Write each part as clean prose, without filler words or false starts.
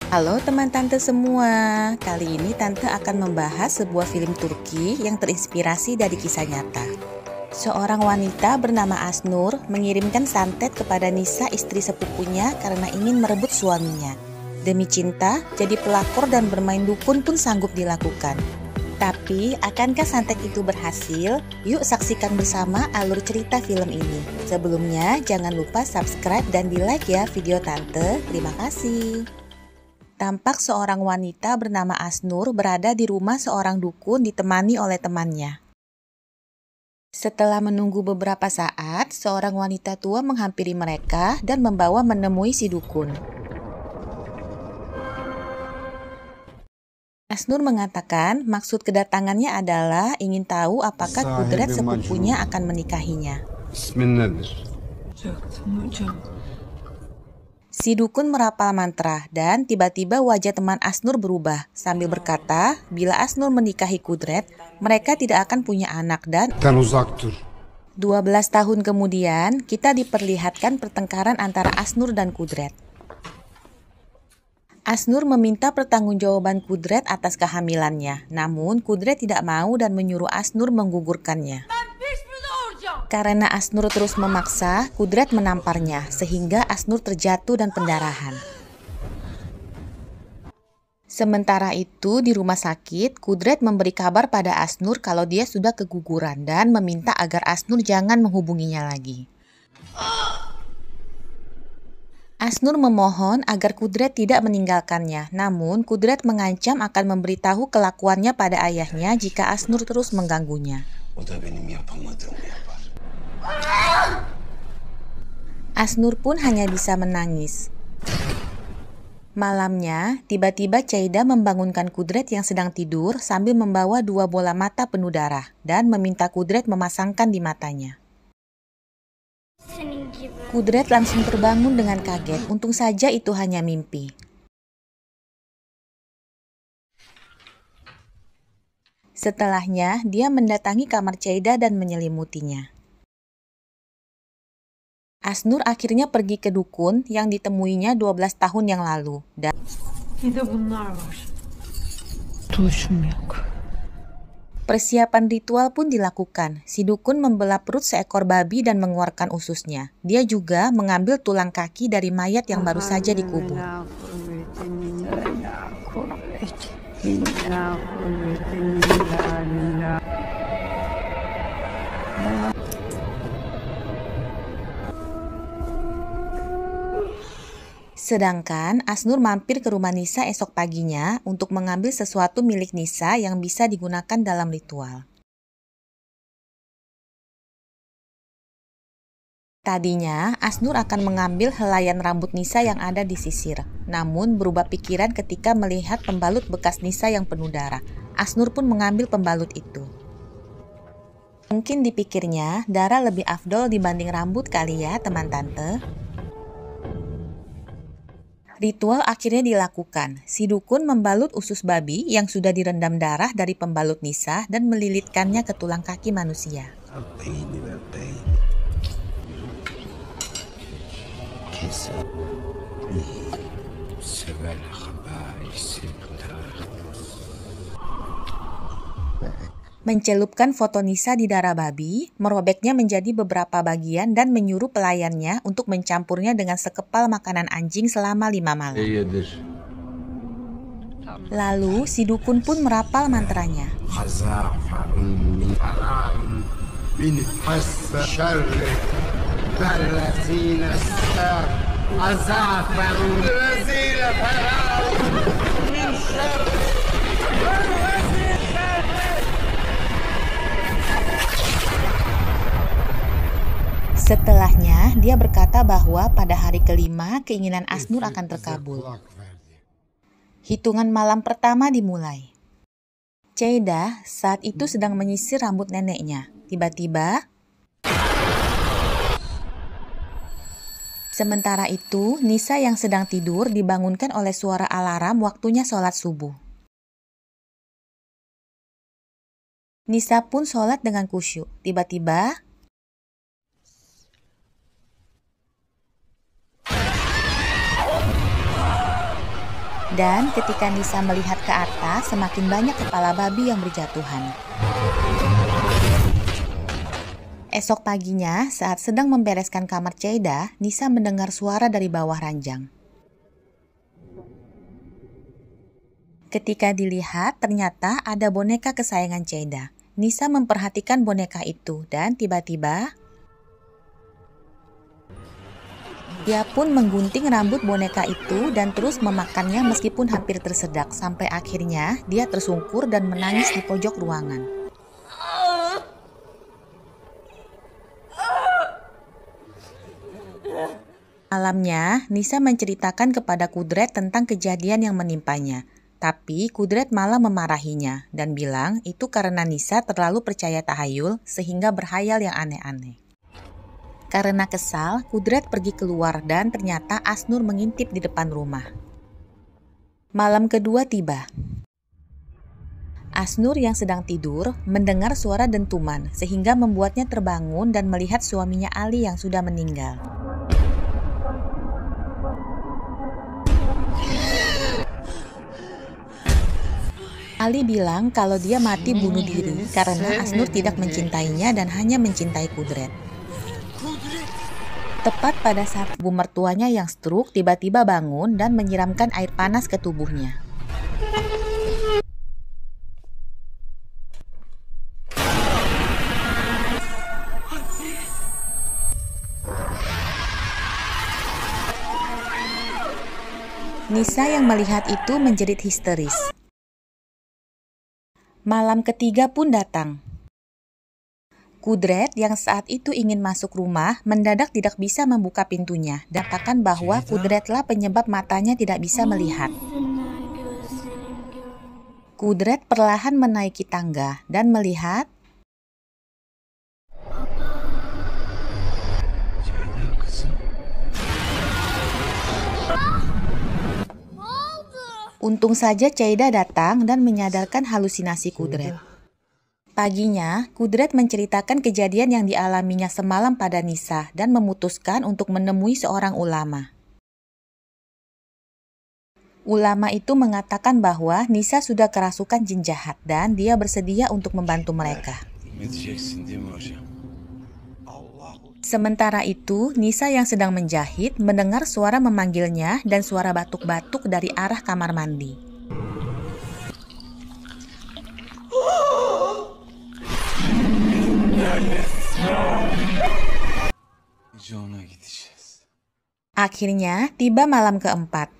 Halo teman tante semua, kali ini tante akan membahas sebuah film Turki yang terinspirasi dari kisah nyata. Seorang wanita bernama Asnur mengirimkan santet kepada Nisa, istri sepupunya, karena ingin merebut suaminya. Demi cinta, jadi pelakor dan bermain dukun pun sanggup dilakukan. Tapi, akankah santet itu berhasil? Yuk saksikan bersama alur cerita film ini. Sebelumnya, jangan lupa subscribe dan di-like ya video tante. Terima kasih. Tampak seorang wanita bernama Asnur berada di rumah seorang dukun ditemani oleh temannya. Setelah menunggu beberapa saat, seorang wanita tua menghampiri mereka dan membawa menemui si dukun. Asnur mengatakan maksud kedatangannya adalah ingin tahu apakah Kudret sepupunya akan menikahinya. Si dukun merapal mantra dan tiba-tiba wajah teman Asnur berubah sambil berkata, bila Asnur menikahi Kudret, mereka tidak akan punya anak dan 12 tahun kemudian kita diperlihatkan pertengkaran antara Asnur dan Kudret. Asnur meminta pertanggungjawaban Kudret atas kehamilannya, namun Kudret tidak mau dan menyuruh Asnur menggugurkannya. Karena Asnur terus memaksa, Kudret menamparnya sehingga Asnur terjatuh dan pendarahan. Sementara itu di rumah sakit, Kudret memberi kabar pada Asnur kalau dia sudah keguguran dan meminta agar Asnur jangan menghubunginya lagi. Asnur memohon agar Kudret tidak meninggalkannya, namun Kudret mengancam akan memberitahu kelakuannya pada ayahnya jika Asnur terus mengganggunya. Asnur pun hanya bisa menangis. Malamnya, tiba-tiba Caida membangunkan Kudret yang sedang tidur sambil membawa 2 bola mata penuh darah dan meminta Kudret memasangkan di matanya. Kudret langsung terbangun dengan kaget, untung saja itu hanya mimpi. Setelahnya, dia mendatangi kamar Caida dan menyelimutinya. Asnur akhirnya pergi ke dukun yang ditemuinya 12 tahun yang lalu dan persiapan ritual pun dilakukan. Si dukun membelah perut seekor babi dan mengeluarkan ususnya. Dia juga mengambil tulang kaki dari mayat yang baru saja dikubur. Sedangkan Asnur mampir ke rumah Nisa esok paginya untuk mengambil sesuatu milik Nisa yang bisa digunakan dalam ritual. Tadinya, Asnur akan mengambil helaian rambut Nisa yang ada di sisir, namun berubah pikiran ketika melihat pembalut bekas Nisa yang penuh darah. Asnur pun mengambil pembalut itu. Mungkin dipikirnya, darah lebih afdol dibanding rambut kali ya, teman tante. Ritual akhirnya dilakukan. Si dukun membalut usus babi yang sudah direndam darah dari pembalut Nisa dan melilitkannya ke tulang kaki manusia. Mencelupkan foto Nisa di darah babi, merobeknya menjadi beberapa bagian dan menyuruh pelayannya untuk mencampurnya dengan sekepal makanan anjing selama 5 malam. Lalu si dukun pun merapal mantranya. Setelahnya, dia berkata bahwa pada hari kelima keinginan Asnur akan terkabul. Hitungan malam pertama dimulai. Caida saat itu sedang menyisir rambut neneknya. Tiba-tiba, sementara itu Nisa yang sedang tidur dibangunkan oleh suara alarm waktunya sholat subuh. Nisa pun sholat dengan khusyuk. Tiba-tiba, Dan ketika Nisa melihat ke atas, semakin banyak kepala babi yang berjatuhan. Esok paginya, saat sedang membereskan kamar Cheida, Nisa mendengar suara dari bawah ranjang. Ketika dilihat, ternyata ada boneka kesayangan Cheida. Nisa memperhatikan boneka itu dan tiba-tiba dia pun menggunting rambut boneka itu dan terus memakannya meskipun hampir tersedak, sampai akhirnya dia tersungkur dan menangis di pojok ruangan. Malamnya, Nisa menceritakan kepada Kudret tentang kejadian yang menimpanya. Tapi Kudret malah memarahinya dan bilang itu karena Nisa terlalu percaya tahayul sehingga berhayal yang aneh-aneh. Karena kesal, Kudret pergi keluar dan ternyata Asnur mengintip di depan rumah. Malam kedua tiba. Asnur yang sedang tidur mendengar suara dentuman sehingga membuatnya terbangun dan melihat suaminya Ali yang sudah meninggal. Ali bilang kalau dia mati bunuh diri karena Asnur tidak mencintainya dan hanya mencintai Kudret. Tepat pada saat ibu mertuanya yang stroke tiba-tiba bangun dan menyiramkan air panas ke tubuhnya. Nisa yang melihat itu menjerit histeris. Malam ketiga pun datang. Kudret yang saat itu ingin masuk rumah mendadak tidak bisa membuka pintunya dan katakan bahwa Kudretlah penyebab matanya tidak bisa melihat. Kudret perlahan menaiki tangga dan melihat untung saja Cheida datang dan menyadarkan halusinasi Kudret. Paginya, Kudret menceritakan kejadian yang dialaminya semalam pada Nisa dan memutuskan untuk menemui seorang ulama. Ulama itu mengatakan bahwa Nisa sudah kerasukan jin jahat dan dia bersedia untuk membantu mereka. Sementara itu, Nisa yang sedang menjahit mendengar suara memanggilnya dan suara batuk-batuk dari arah kamar mandi. Akhirnya, tiba malam keempat.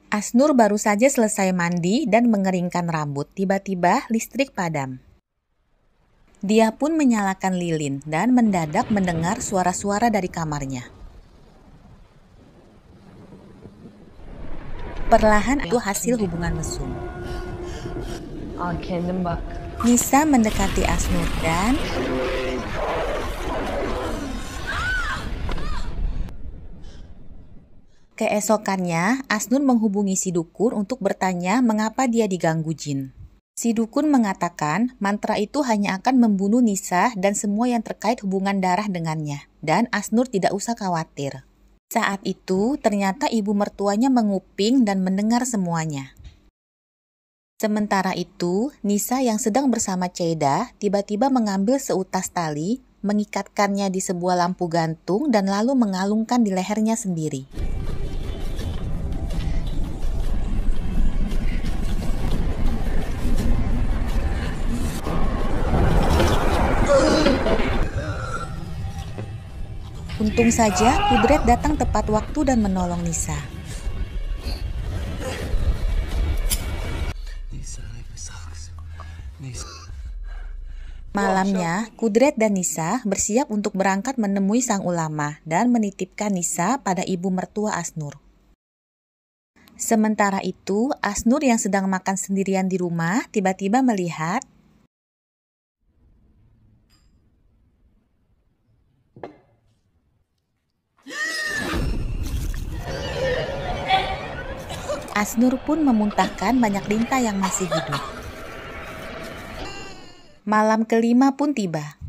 Asnur baru saja selesai mandi dan mengeringkan rambut. Tiba-tiba listrik padam. Dia pun menyalakan lilin dan mendadak mendengar suara-suara dari kamarnya. Perlahan itu hasil hubungan mesum. Nisa mendekati Asnur dan keesokannya Asnur menghubungi si dukun untuk bertanya mengapa dia diganggu jin. Si dukun mengatakan mantra itu hanya akan membunuh Nisa dan semua yang terkait hubungan darah dengannya, dan Asnur tidak usah khawatir. Saat itu ternyata ibu mertuanya menguping dan mendengar semuanya. Sementara itu, Nisa yang sedang bersama Cheida tiba-tiba mengambil seutas tali, mengikatkannya di sebuah lampu gantung dan lalu mengalungkan di lehernya sendiri. Untung saja Kudret datang tepat waktu dan menolong Nisa. Malamnya, Kudret dan Nisa bersiap untuk berangkat menemui sang ulama dan menitipkan Nisa pada ibu mertua Asnur. Sementara itu, Asnur yang sedang makan sendirian di rumah tiba-tiba melihat Asnur pun memuntahkan banyak lintah yang masih hidup. Malam kelima pun tiba.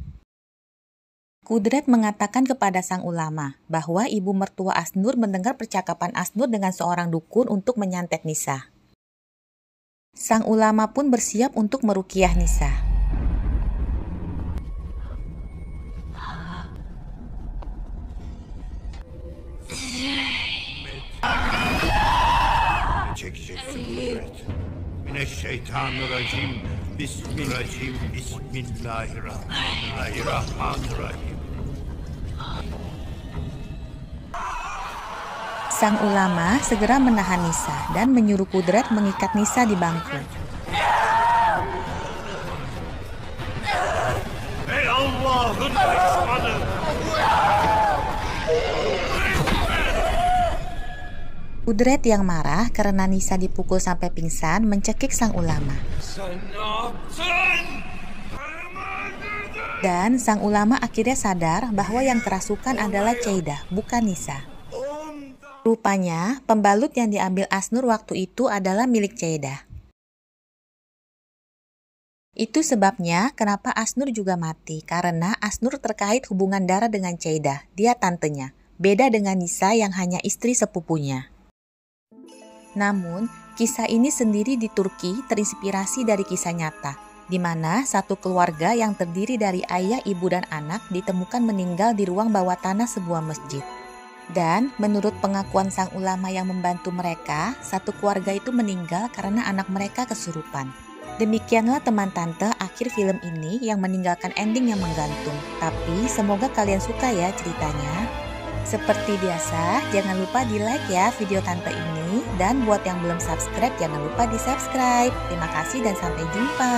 Kudret mengatakan kepada sang ulama bahwa ibu mertua Asnur mendengar percakapan Asnur dengan seorang dukun untuk menyantet Nisa. Sang ulama pun bersiap untuk meruqyah Nisa. Mineşşeytanirracim. Bismillahirrahmanirrahim. Sang ulama segera menahan Nisa dan menyuruh Kudret mengikat Nisa di bangku. Ey Allah'ın düşmanı! Kudret yang marah karena Nisa dipukul sampai pingsan mencekik sang ulama. Dan sang ulama akhirnya sadar bahwa yang kerasukan adalah Ceidah, bukan Nisa. Rupanya, pembalut yang diambil Asnur waktu itu adalah milik Ceidah. Itu sebabnya kenapa Asnur juga mati, karena Asnur terkait hubungan darah dengan Ceidah, dia tantenya. Beda dengan Nisa yang hanya istri sepupunya. Namun, kisah ini sendiri di Turki terinspirasi dari kisah nyata, di mana satu keluarga yang terdiri dari ayah, ibu, dan anak ditemukan meninggal di ruang bawah tanah sebuah masjid. Dan menurut pengakuan sang ulama yang membantu mereka, satu keluarga itu meninggal karena anak mereka kesurupan. Demikianlah teman tante akhir film ini yang meninggalkan ending yang menggantung. Tapi semoga kalian suka ya ceritanya. Seperti biasa, jangan lupa di like ya video tante ini. Dan buat yang belum subscribe, jangan lupa di subscribe. Terima kasih dan sampai jumpa.